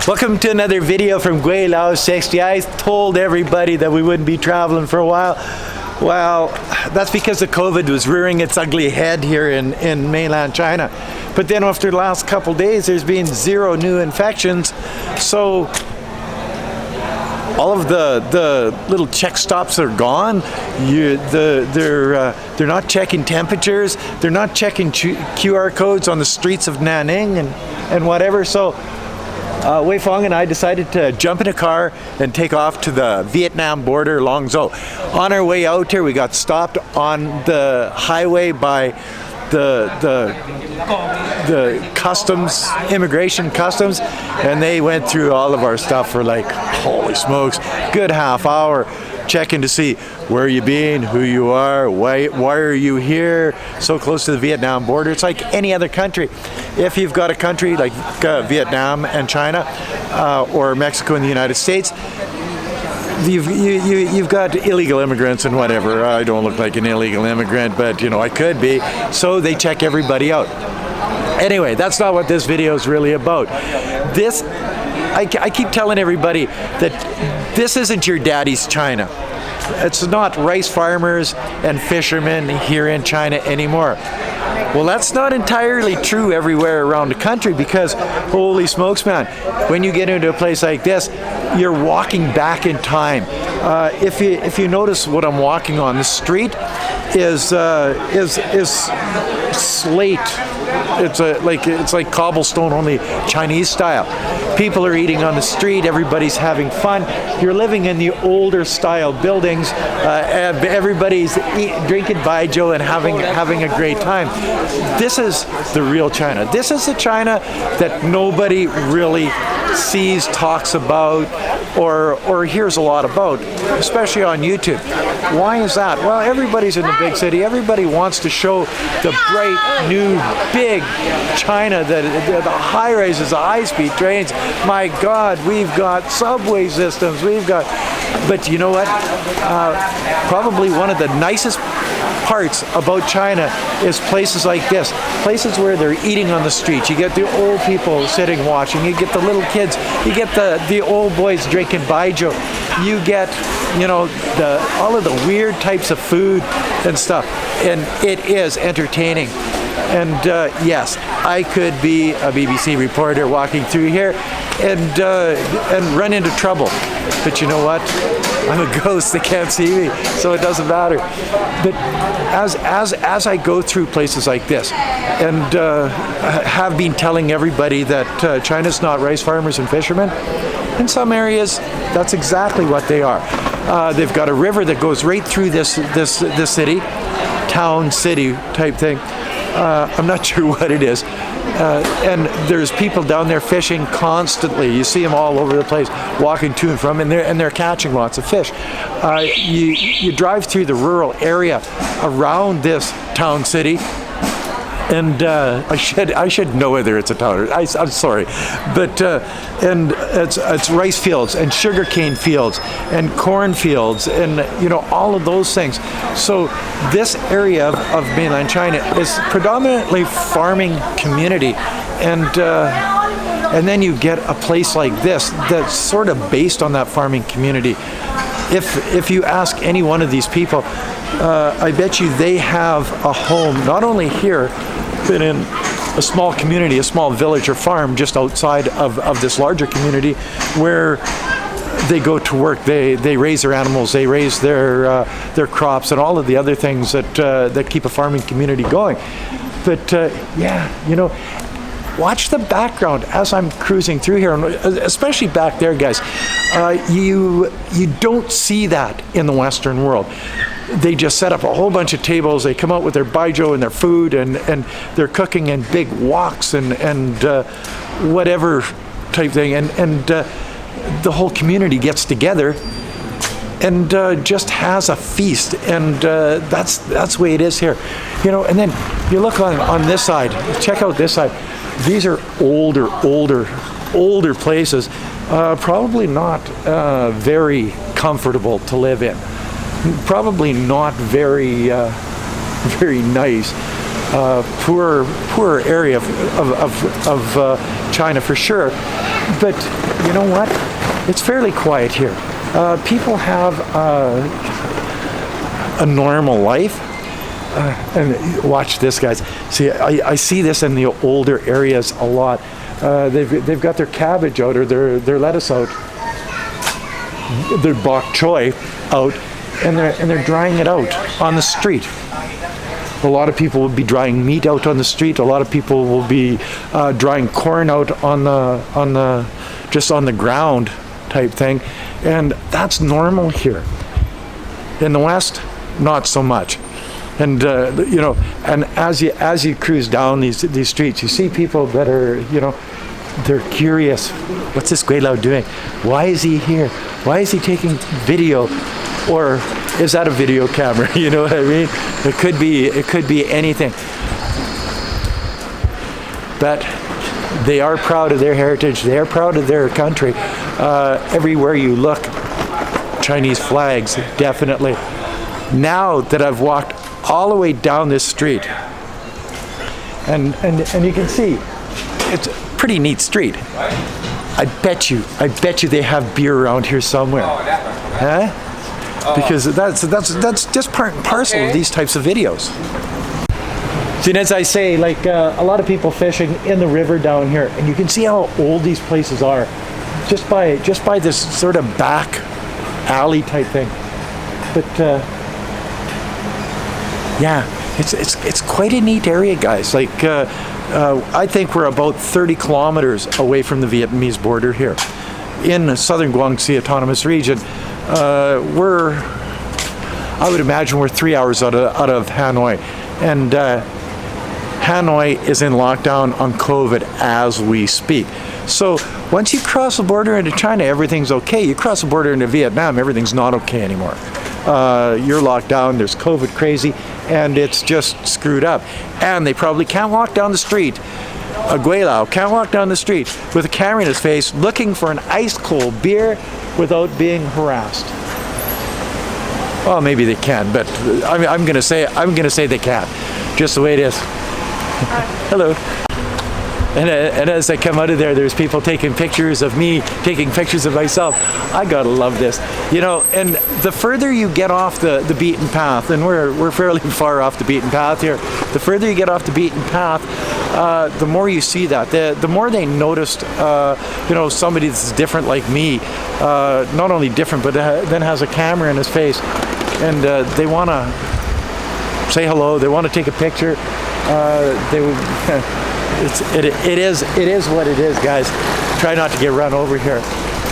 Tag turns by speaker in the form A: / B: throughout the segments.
A: Welcome to another video from Gweilo 60. I told everybody that we wouldn't be traveling for a while. Well, that's because the COVID was rearing its ugly head here in mainland China. But then after the last couple days, there's been 0 new infections. So all of the little check stops are gone. They're not checking temperatures. They're not checking QR codes on the streets of Nanning and whatever. So Wei Fong and I decided to jump in a car and take off to the Vietnam border, Longzhou. On our way out here, we got stopped on the highway by the customs, immigration customs, and they went through all of our stuff for like, holy smokes, good half hour, checking to see where you been, who you are, why are you here so close to the Vietnam border. It's like any other country. If you've got a country like Vietnam and China, or Mexico and the United States, you've got illegal immigrants and whatever. I don't look like an illegal immigrant, but you know, I could be. So they check everybody out. Anyway, that's not what this video is really about. I keep telling everybody that this isn't your daddy's China. It's not rice farmers and fishermen here in China anymore. Well, that's not entirely true everywhere around the country, because holy smokes, man, when you get into a place like this, you're walking back in time. If you notice what I'm walking on, the street is slate. It's like cobblestone, only Chinese style. People are eating on the street. Everybody's having fun. You're living in the older style buildings. Everybody's drinking baijiu and having a great time. This is the real China. This is the China that nobody really sees, talks about, or hears a lot about, especially on YouTube. Why is that? Well, everybody's in the big city. Everybody wants to show the bright, new, big China, the high rises, the high-speed trains. My God, we've got subway systems. But you know what? Probably one of the nicest parts about China is places like this, places where they're eating on the streets. You get the old people sitting watching, you get the little kids, you get the old boys drinking baijiu, you get, you know, all of the weird types of food and stuff, and it is entertaining. And yes, I could be a BBC reporter walking through here and run into trouble. But you know what? I'm a ghost. They can't see me, so it doesn't matter. But as I go through places like this, and have been telling everybody that China's not rice farmers and fishermen, in some areas, that's exactly what they are. They've got a river that goes right through this city, town, city type thing. I'm not sure what it is. And there's people down there fishing constantly. You see them all over the place, walking to and from, and they're catching lots of fish. You drive through the rural area around this town city, and I should know whether it's a town or I'm sorry, but and it's rice fields and sugarcane fields and corn fields and you know, all of those things. So this area of mainland China is predominantly farming community, and then you get a place like this that's sort of based on that farming community. If you ask any one of these people, I bet you they have a home not only here, but in a small community, a small village or farm just outside of this larger community, where they go to work, they raise their animals, they raise their crops and all of the other things that keep a farming community going. But yeah, you know, watch the background as I'm cruising through here, and especially back there, guys. You don't see that in the Western world. They just set up a whole bunch of tables. They come out with their baijiu and their food, and they're cooking in big woks and whatever type thing, and the whole community gets together and just has a feast, and that's the way it is here, you know. And then you look on this side. Check out this side. These are older places, probably not very comfortable to live in. Probably not very nice. Poor area of China for sure. But you know what? It's fairly quiet here. People have a normal life. And watch this, guys. See, I see this in the older areas a lot. They've got their cabbage out, or their lettuce out, their bok choy out, and they're drying it out on the street. A lot of people will be drying meat out on the street. A lot of people will be drying corn out on the just on the ground type thing, and that's normal here. In the West, not so much. And you know, and as you cruise down these streets, you see people that are, you know, they're curious. What's this Gweilo doing? Why is he here? Why is he taking video? Or is that a video camera? You know what I mean? It could be anything. But they are proud of their heritage. They are proud of their country. Everywhere you look, Chinese flags, definitely. Now that I've walked all the way down this street, and you can see it's a pretty neat street. I bet you they have beer around here somewhere, huh? Because that's just part and parcel of these types of videos. See, and as I say, like a lot of people fishing in the river down here, and you can see how old these places are, just by this sort of back alley type thing. But yeah, it's quite a neat area, guys. Like I think we're about 30 kilometers away from the Vietnamese border here, in the southern Guangxi Autonomous Region. I would imagine we're 3 hours out of Hanoi, and Hanoi is in lockdown on COVID as we speak. So once you cross the border into China, everything's okay. You cross the border into Vietnam, everything's not okay anymore. You're locked down, there's COVID crazy, and it's just screwed up. And they probably can't walk down the street. A Gweilo can't walk down the street with a camera in his face looking for an ice cold beer without being harassed. Well, maybe they can, but I'm gonna say they can, just the way it is. Hello. And as I come out of there, there's people taking pictures of me, taking pictures of myself. I gotta love this, you know. And the further you get off the beaten path, and we're fairly far off the beaten path here. The further you get off the beaten path, the more you see that. The more they noticed, you know, somebody that's different like me, not only different, but then has a camera in his face, and they want to say hello. They want to take a picture. They would. It is what it is, guys. Try not to get run over here.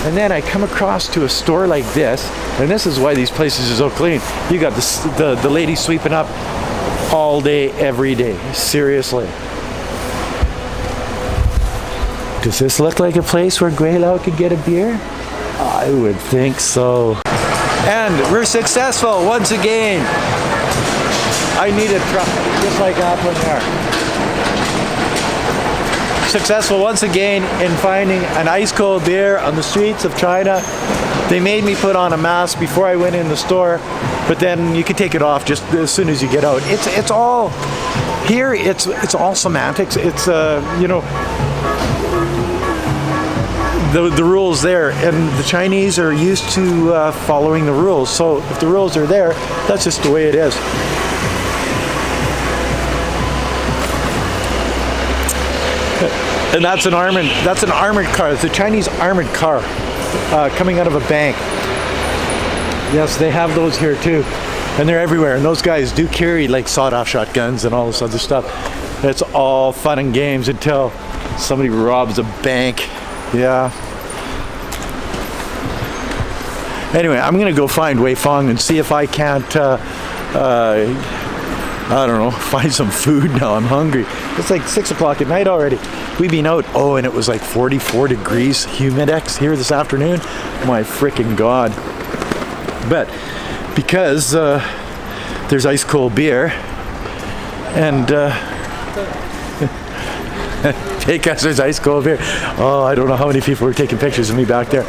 A: And then I come across to a store like this, and this is why these places are so clean. You got the lady sweeping up all day, every day. Seriously. Does this look like a place where Gweilo could get a beer? I would think so. And we're successful once again. I need a truck, just like that one there. Successful once again in finding an ice cold beer on the streets of China. They made me put on a mask before I went in the store, but then you can take it off just as soon as you get out. It's all here. It's all semantics. It's you know, the rules there, and the Chinese are used to following the rules. So if the rules are there, that's just the way it is. And that's an armored car. It's a Chinese armored car coming out of a bank. Yes, they have those here too, and they're everywhere. And those guys do carry like sawed-off shotguns and all this other stuff. It's all fun and games until somebody robs a bank. Yeah. Anyway, I'm gonna go find Wei Fong and see if I can't. I don't know, find some food now. I'm hungry. It's like 6 o'clock at night already. We've been out, and it was like 44 degrees humidex here this afternoon. My freaking God. But because there's ice cold beer, and because there's ice cold beer. Oh, I don't know how many people were taking pictures of me back there.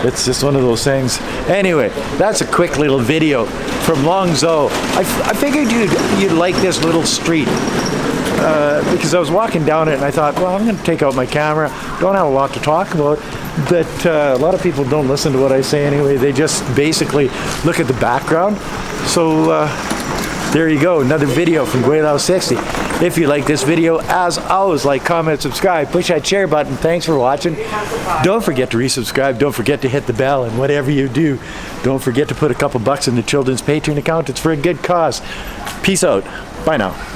A: It's just one of those things. Anyway, that's a quick little video from Longzhou. I figured you'd like this little street. because I was walking down it and I thought, well, I'm going to take out my camera. Don't have a lot to talk about, but a lot of people don't listen to what I say anyway. They just basically look at the background. So there you go, another video from Gweilo 60. If you like this video, as always, like, comment, subscribe, push that share button. Thanks for watching. Don't forget to resubscribe. Don't forget to hit the bell, and whatever you do, don't forget to put a couple bucks in the children's Patreon account. It's for a good cause. Peace out. Bye now.